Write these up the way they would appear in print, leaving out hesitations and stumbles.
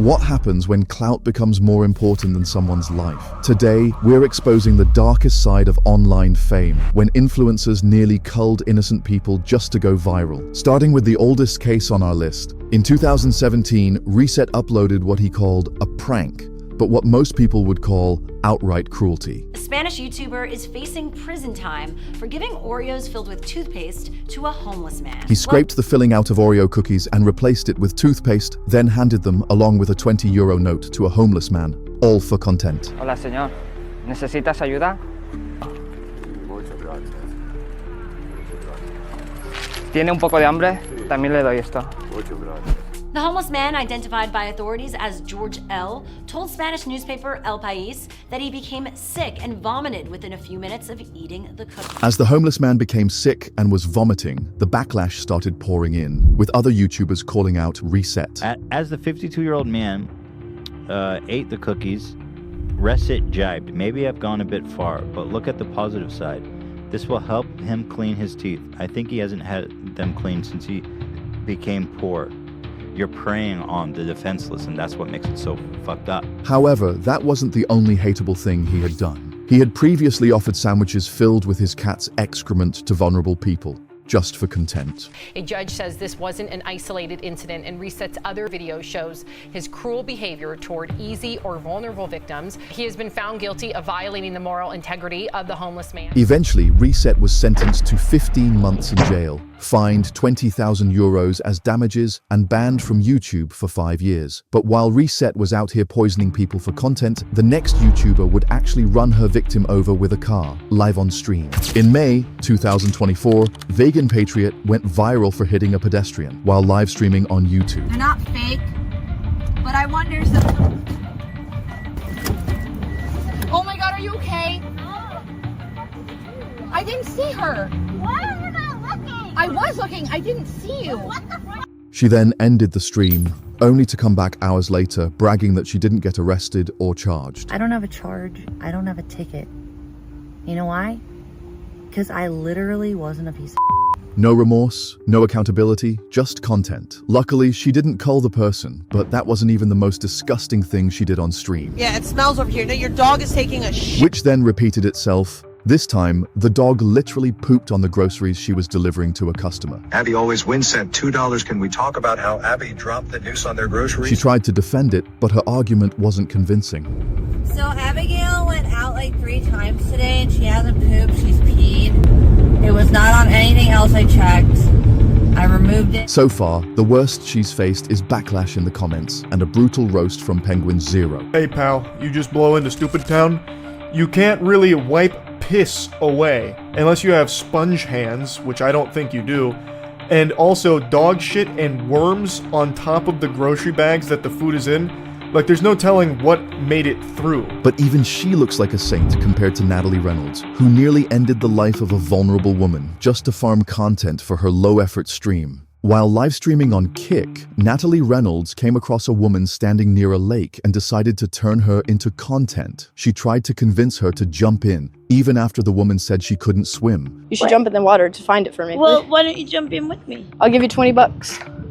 What happens when clout becomes more important than someone's life? Today, we're exposing the darkest side of online fame, when influencers nearly culled innocent people just to go viral. Starting with the oldest case on our list. In 2017, Reset uploaded what he called a prank, but what most people would call outright cruelty. A Spanish YouTuber is facing prison time for giving Oreos filled with toothpaste to a homeless man. He scraped the filling out of Oreo cookies and replaced it with toothpaste, then handed them along with a €20 note to a homeless man, all for content. Hola, señor. ¿Necesitas ayuda? ¿Tiene un poco de hambre? También le doy esto. The homeless man, identified by authorities as George L., told Spanish newspaper El País that he became sick and vomited within a few minutes of eating the cookie. As the homeless man became sick and was vomiting, the backlash started pouring in, with other YouTubers calling out Reset. As the 52-year-old man ate the cookies, Reset jibed. Maybe I've gone a bit far, but look at the positive side. This will help him clean his teeth. I think he hasn't had them cleaned since he became poor. You're preying on the defenseless, and that's what makes it so fucked up. However, that wasn't the only hateable thing he had done. He had previously offered sandwiches filled with his cat's excrement to vulnerable people, just for content. A judge says this wasn't an isolated incident, and Reset's other video shows his cruel behavior toward easy or vulnerable victims. He has been found guilty of violating the moral integrity of the homeless man. Eventually, Reset was sentenced to 15 months in jail, fined €20,000 as damages, and banned from YouTube for 5 years. But while Reset was out here poisoning people for content, the next YouTuber would actually run her victim over with a car, live on stream. In May 2024, vegan Patriot went viral for hitting a pedestrian while live streaming on YouTube. They're not fake, but I wonder Oh my God, are you okay? I didn't see her. Why are you not looking? I was looking, I didn't see you. What the fuck? She then ended the stream, only to come back hours later, bragging that she didn't get arrested or charged. I don't have a charge. I don't have a ticket. You know why? Because I literally wasn't a piece of No remorse, no accountability, just content. Luckily, she didn't cull the person, but that wasn't even the most disgusting thing she did on stream. Yeah, it smells over here. Now your dog is taking a shit. Which then repeated itself. This time, the dog literally pooped on the groceries she was delivering to a customer. Abby always wins at $2. Can we talk about how Abby dropped the deuce on their groceries? She tried to defend it, but her argument wasn't convincing. So Abigail went out like 3 times today and she hasn't pooped, she's peed. It was not on anything else I checked. I removed it. So far, the worst she's faced is backlash in the comments and a brutal roast from Penguin Zero. Hey pal, you just blow into Stupid Town? You can't really wipe piss away unless you have sponge hands, which I don't think you do, and also dog shit and worms on top of the grocery bags that the food is in. Like, there's no telling what made it through. But even she looks like a saint compared to Natalie Reynolds, who nearly ended the life of a vulnerable woman just to farm content for her low-effort stream. While live streaming on Kick, Natalie Reynolds came across a woman standing near a lake and decided to turn her into content. She tried to convince her to jump in, even after the woman said she couldn't swim. You should jump in the water to find it for me. Well, why don't you jump in with me? I'll give you $20.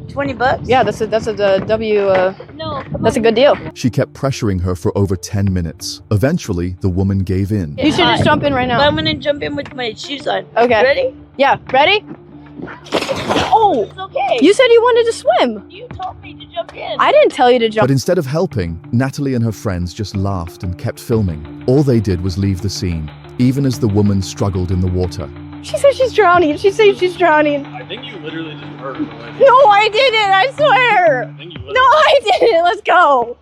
$20? Yeah, that's a W. No, that's a good deal. She kept pressuring her for over 10 minutes. Eventually, the woman gave in. You should just jump in right now. I'm gonna jump in with my shoes on. Okay. Ready? Yeah, ready? Oh, it's okay. You said you wanted to swim. You told me to jump in. I didn't tell you to jump. But instead of helping, Natalie and her friends just laughed and kept filming. All they did was leave the scene, even as the woman struggled in the water. She said she's drowning. She said she's drowning. I think you literally just heard her. No, I didn't. I swear. No, I didn't. Let's go.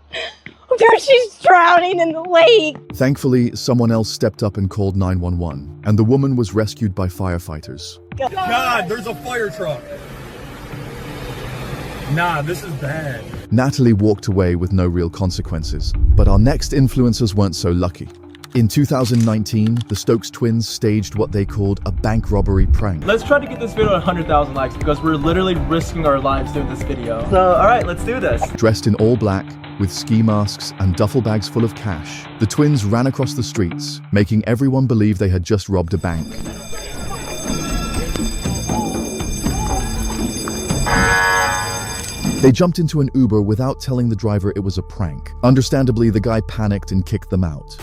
She's drowning in the lake. Thankfully, someone else stepped up and called 911, and the woman was rescued by firefighters. God, there's a fire truck. Nah, this is bad. Natalie walked away with no real consequences, but our next influencers weren't so lucky. In 2019, the Stokes Twins staged what they called a bank robbery prank. Let's try to get this video at 100,000 likes because we're literally risking our lives doing this video. So, alright, let's do this. Dressed in all black, with ski masks and duffel bags full of cash, the twins ran across the streets, making everyone believe they had just robbed a bank. They jumped into an Uber without telling the driver it was a prank. Understandably, the guy panicked and kicked them out.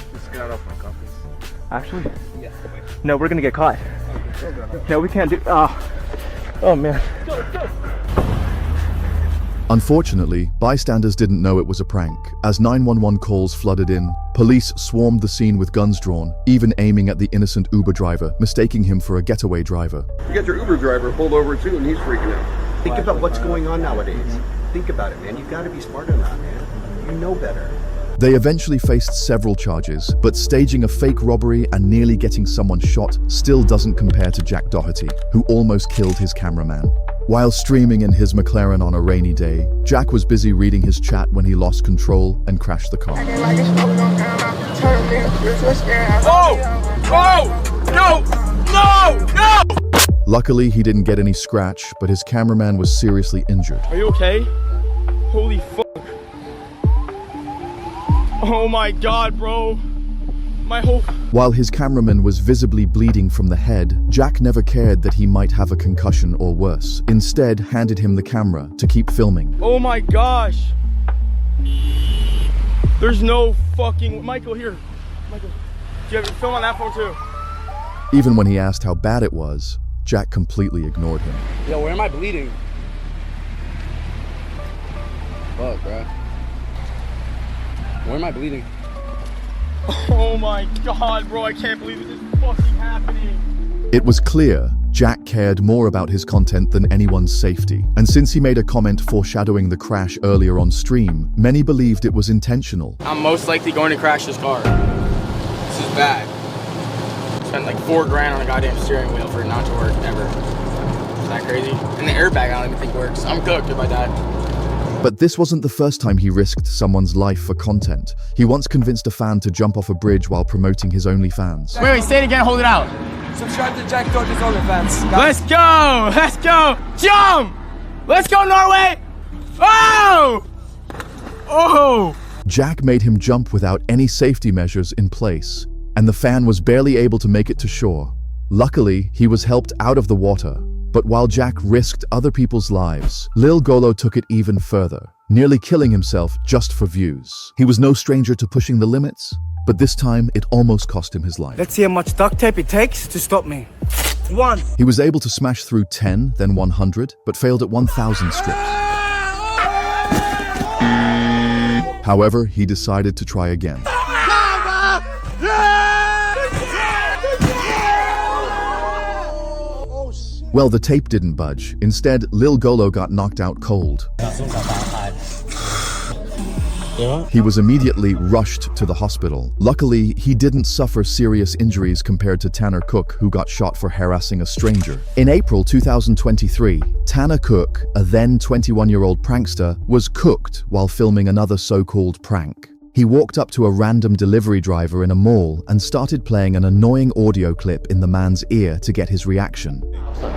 Actually? Yeah. No, we're gonna get caught. No, we can't do. Oh man. Unfortunately, bystanders didn't know it was a prank. As 911 calls flooded in, police swarmed the scene with guns drawn, even aiming at the innocent Uber driver, mistaking him for a getaway driver. You got your Uber driver pulled over too, and he's freaking out. Think about what's going on nowadays. Think about it, man. You've got to be smarter than that, man. You know better. They eventually faced several charges, but staging a fake robbery and nearly getting someone shot still doesn't compare to Jack Doherty, who almost killed his cameraman. While streaming in his McLaren on a rainy day, Jack was busy reading his chat when he lost control and crashed the car. No! Luckily, he didn't get any scratch, but his cameraman was seriously injured. Are you okay? Holy fuck. Oh my god, bro. My whole... While his cameraman was visibly bleeding from the head, Jack never cared that he might have a concussion or worse. Instead, handed him the camera to keep filming. Oh my gosh. There's no fucking... Michael, here. Michael, do you have your film on that phone too? Even when he asked how bad it was, Jack completely ignored him. Yo, where am I bleeding? Fuck, bro. Where am I bleeding? Oh my god, bro, I can't believe this is fucking happening. It was clear Jack cared more about his content than anyone's safety. And since he made a comment foreshadowing the crash earlier on stream, many believed it was intentional. I'm most likely going to crash this car. This is bad. Spent like $4 grand on a goddamn steering wheel for it not to work ever. Is that crazy? And the airbag I don't even think works. I'm cooked if I die. But this wasn't the first time he risked someone's life for content. He once convinced a fan to jump off a bridge while promoting his OnlyFans. Wait, say it again, hold it out. Subscribe to Jack Dodge's OnlyFans. Let's go! Let's go! Jump! Let's go, Norway! Oh! Oh! Jack made him jump without any safety measures in place, and the fan was barely able to make it to shore. Luckily, he was helped out of the water. But while Jack risked other people's lives, Lil Golo took it even further, nearly killing himself just for views. He was no stranger to pushing the limits, but this time it almost cost him his life. Let's see how much duct tape it takes to stop me. 1. He was able to smash through 10, then 100, but failed at 1,000 strips. However, he decided to try again. Well, the tape didn't budge. Instead, Lil Golo got knocked out cold. He was immediately rushed to the hospital. Luckily, he didn't suffer serious injuries compared to Tanner Cook, who got shot for harassing a stranger. In April 2023, Tanner Cook, a then 21-year-old prankster, was cooked while filming another so-called prank. He walked up to a random delivery driver in a mall and started playing an annoying audio clip in the man's ear to get his reaction.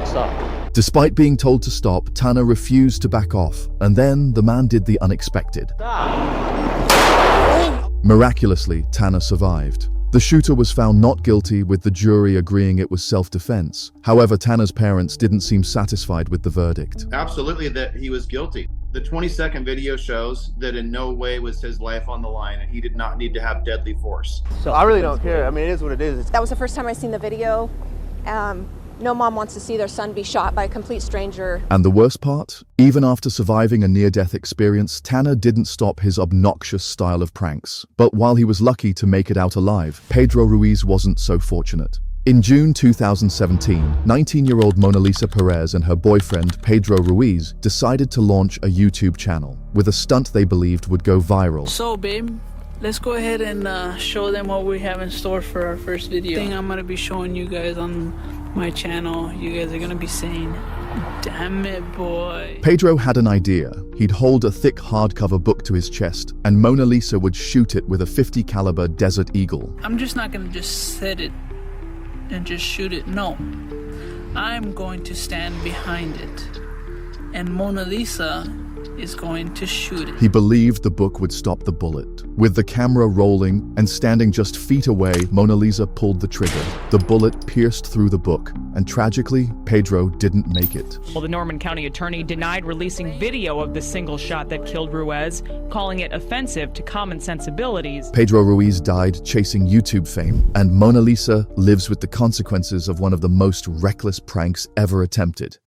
Stop. Despite being told to stop, Tanner refused to back off, and then the man did the unexpected. Miraculously, Tanner survived. The shooter was found not guilty, with the jury agreeing it was self-defense. However, Tanner's parents didn't seem satisfied with the verdict. Absolutely that he was guilty. The 20-second video shows that in no way was his life on the line, and he did not need to have deadly force. So I really don't care. I mean, it is what it is. That was the first time I seen the video. No mom wants to see their son be shot by a complete stranger. And the worst part? Even after surviving a near-death experience, Tanner didn't stop his obnoxious style of pranks. But while he was lucky to make it out alive, Pedro Ruiz wasn't so fortunate. In June 2017, 19-year-old Mona Lisa Perez and her boyfriend, Pedro Ruiz, decided to launch a YouTube channel with a stunt they believed would go viral. So, babe, let's go ahead and show them what we have in store for our first video. I think I'm going to be showing you guys on my channel. You guys are going to be saying, "Damn it, boy." Pedro had an idea. He'd hold a thick hardcover book to his chest, and Mona Lisa would shoot it with a .50 caliber Desert Eagle. I'm just not going to just set it and just shoot it. No, I'm going to stand behind it, and Mona Lisa is going to shoot it. He believed the book would stop the bullet. With the camera rolling and standing just feet away, Mona Lisa pulled the trigger. The bullet pierced through the book, and tragically, Pedro didn't make it. Well, the Norman County attorney denied releasing video of the single shot that killed Ruiz, calling it offensive to common sensibilities. Pedro Ruiz died chasing YouTube fame, and Mona Lisa lives with the consequences of one of the most reckless pranks ever attempted.